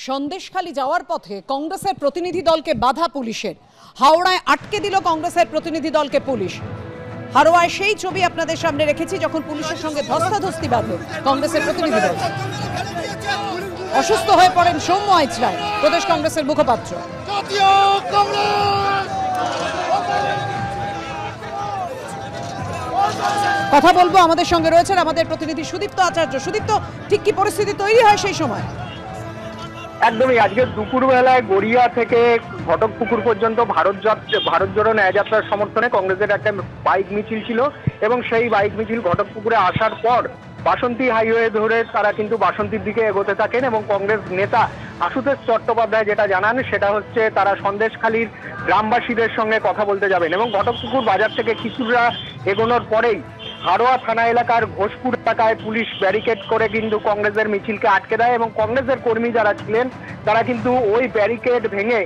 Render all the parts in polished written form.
সন্দেশখালী যাওয়ার পথে কংগ্রেসের প্রতিনিধি দলকে বাধা পুলিশের। হাওড়ায় আটকে দিল কংগ্রেসের প্রতিনিধি দলকে পুলিশ। হাওড়ায় সেই ছবি আপনাদের সামনে রেখেছি, যখন পুলিশের সঙ্গে ধস্তাধস্তি বাঁধে কংগ্রেসের প্রতিনিধি দল। অসুস্থ হয়ে পড়েন সৌম্য আইচ রায়, প্রদেশ কংগ্রেসের মুখপাত্র। কথা বলবো, আমাদের সঙ্গে রয়েছেন আমাদের প্রতিনিধি সুদীপ্ত আচার্য। সুদীপ্ত, ঠিক কি পরিস্থিতি তৈরি হয় সেই সময়? একদমই, আজকে দুপুরবেলায় গড়িয়া থেকে ঘটকপুকুর পর্যন্ত ভারত জোড়ো ন্যায়যাত্রার সমর্থনে কংগ্রেসের একটা বাইক মিছিল ছিল, এবং সেই বাইক মিছিল ঘটকপুকুরে আসার পর বাসন্তী হাইওয়ে ধরে তারা কিন্তু বাসন্তীর দিকে এগোতে থাকেন। এবং কংগ্রেস নেতা আশুতোষ চট্টোপাধ্যায় যেটা জানান সেটা হচ্ছে তারা সন্দেশখালীর গ্রামবাসীদের সঙ্গে কথা বলতে যাবেন, এবং ঘটকপুকুর বাজার থেকে কিছুটা এগোনোর পরেই হাড়োয়া থানা এলাকার ঘোষপুর এলাকায় পুলিশ ব্যারিকেড করে কিন্তু কংগ্রেসের মিছিলকে আটকে দেয়, এবং কংগ্রেসের কর্মী যারা ছিলেন তারা কিন্তু ওই ব্যারিকেড ভেঙে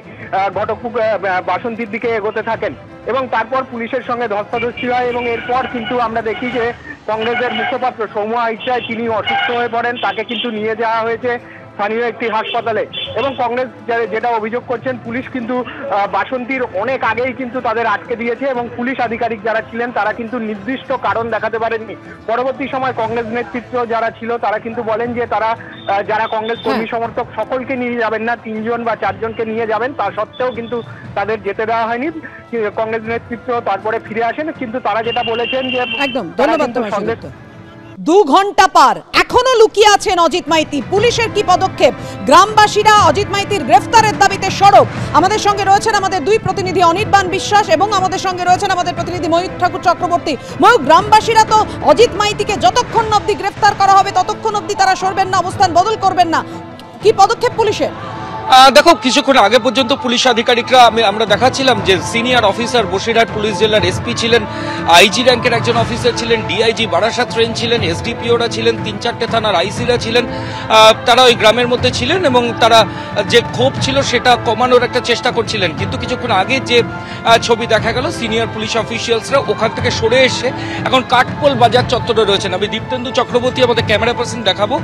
ঘটকপুকুর বাসন্তীর দিকে এগোতে থাকেন, এবং তারপর পুলিশের সঙ্গে ধস্তাধস্তি হয়। এবং এরপর কিন্তু আমরা দেখি যে কংগ্রেসের মুখপাত্র সৌম্য আইচ রায় তিনি অসুস্থ হয়ে পড়েন, তাকে কিন্তু নিয়ে যাওয়া হয়েছে স্থানীয় একটি হাসপাতালে। এবং কংগ্রেস যেটা অভিযোগ করছেন, পুলিশ কিন্তু বাসন্তীর অনেক আগেই কিন্তু তাদের আটকে দিয়েছে, এবং পুলিশ আধিকারিক যারা ছিলেন তারা কিন্তু নির্দিষ্ট কারণ দেখাতে পারেননি। পরবর্তী সময় কংগ্রেস নেতৃত্ব যারা ছিল তারা কিন্তু বলেন যে তারা যারা কংগ্রেস কর্মী সমর্থক সকলকে নিয়ে যাবেন না, 3 জন বা 4 জনকে নিয়ে যাবেন, তা সত্ত্বেও কিন্তু তাদের যেতে দেওয়া হয়নি। কংগ্রেস নেতৃত্ব তারপরে ফিরে আসেন, কিন্তু তারা যেটা বলেছেন যে একদম ধন্যবাদ। 2 ঘন্টা পার, এখনো লুকিয়ে আছেন অজিত মাইতি। পুলিশের কি পদক্ষেপ? গ্রামবাসীরা অজিত মাইতির গ্রেফতারের দাবিতে সরব। আমাদের সঙ্গে রয়েছেন আমাদের 2 প্রতিনিধি অনির্বাণ বিশ্বাস, এবং আমাদের সঙ্গে রয়েছেন আমাদের প্রতিনিধি ময়ূক ঠাকুর চক্রবর্তী। ময়ূক, গ্রামবাসীরা তো অজিত মাইতিকে যতক্ষণ অবধি গ্রেফতার করা হবে ততক্ষণ অবধি তারা সরবেন না, অবস্থান বদল করবেন না। কি পদক্ষেপ পুলিশের? দেখো, কিছুক্ষণ আগে পর্যন্ত পুলিশ আধিকারিকরা আমরা দেখাচ্ছিলাম যে সিনিয়র অফিসার বসিরহাট পুলিশ জেলার এসপি ছিলেন, আইজি র্যাঙ্কের একজন অফিসার ছিলেন, ডিআইজি বারাসাত রেঞ্জ ছিলেন, এসডিপিওরা ছিলেন, 3-4টে থানার আইসিরা ছিলেন। তারা ওই গ্রামের মধ্যে ছিলেন, এবং তারা যে ক্ষোভ ছিল সেটা কমানোর একটা চেষ্টা করছিলেন। কিন্তু কিছুক্ষণ আগে যে ছবি দেখা গেল, সিনিয়র পুলিশ অফিসিয়ালসরা ওখান থেকে সরে এসে এখন কাঠপোল বাজার চত্বরে রয়েছেন। আমি দীপ্তেন্দু চক্রবর্তী, আমাদের ক্যামেরা পার্সন দেখাবো।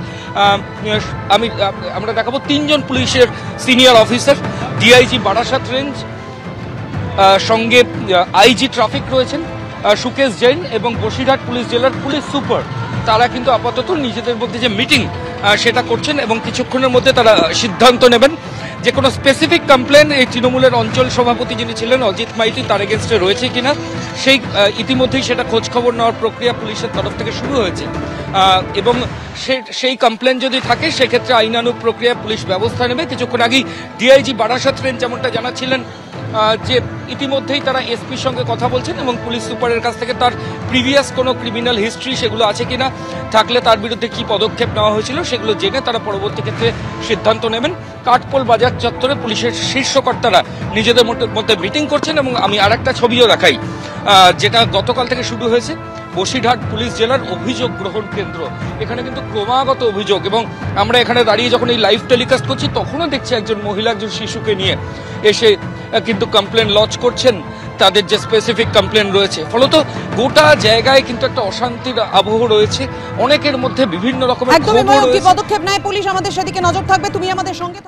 আমরা দেখাবো 3 জন পুলিশের senior officer, DIG Barasat range, সঙ্গে আইজি ট্রাফিক রয়েছেন সুকেশ জৈন, এবং বসিরহাট পুলিশ জেলার পুলিশ সুপার। তারা কিন্তু আপাতত নিজেদের মধ্যে যে মিটিং সেটা করছেন, এবং কিছুক্ষণের মধ্যে তারা সিদ্ধান্ত নেবেন যে কোনো স্পেসিফিক কমপ্লেন এই তৃণমূলের অঞ্চল সভাপতি যিনি ছিলেন অজিত মাইতি তার এগেনস্টে রয়েছে কিনা। সেই ইতিমধ্যেই সেটা খোঁজখবর নেওয়ার প্রক্রিয়া পুলিশের তরফ থেকে শুরু হয়েছে, এবং সেই কমপ্লেন যদি থাকে সেক্ষেত্রে আইনানুগ প্রক্রিয়া পুলিশ ব্যবস্থা নেবে। কিছুক্ষণ আগেই ডিআইজি বারাসাত রেঞ্জ যেমনটা জানাচ্ছিলেন যে ইতিমধ্যেই তারা এসপির সঙ্গে কথা বলছেন, এবং পুলিশ সুপারের কাছ থেকে তার প্রিভিয়াস কোনো ক্রিমিনাল হিস্ট্রি সেগুলো আছে কিনা, থাকলে তার বিরুদ্ধে কি পদক্ষেপ নেওয়া হয়েছিল সেগুলো জেনে তারা পরবর্তী ক্ষেত্রে সিদ্ধান্ত নেবেন। কাঠপোল বাজার চত্বরে পুলিশের শীর্ষকর্তারা নিজেদের মধ্যে মিটিং করছেন, এবং আমি আরেকটা ছবিও দেখাই যেটা গতকাল থেকে শুরু হয়েছে। বসিরহাট পুলিশ জেলার অভিযোগ গ্রহণ কেন্দ্র, এখানে কিন্তু ক্রমাগত অভিযোগ, এবং আমরা এখানে দাঁড়িয়ে যখন এই লাইভ টেলিকাস্ট করছি তখনও দেখছি একজন মহিলা একজন শিশুকে নিয়ে এসে কিন্তু কমপ্লেন লজ করছেন, তাদের যে স্পেসিফিক কমপ্লেন রয়েছে। ফলত গোটা জায়গায় কিন্তু একটা অশান্তির আবহ রয়েছে, অনেকের মধ্যে বিভিন্ন রকমের পদক্ষেপ নেয় পুলিশ। আমাদের সেদিকে নজর থাকবে, তুমি আমাদের সঙ্গে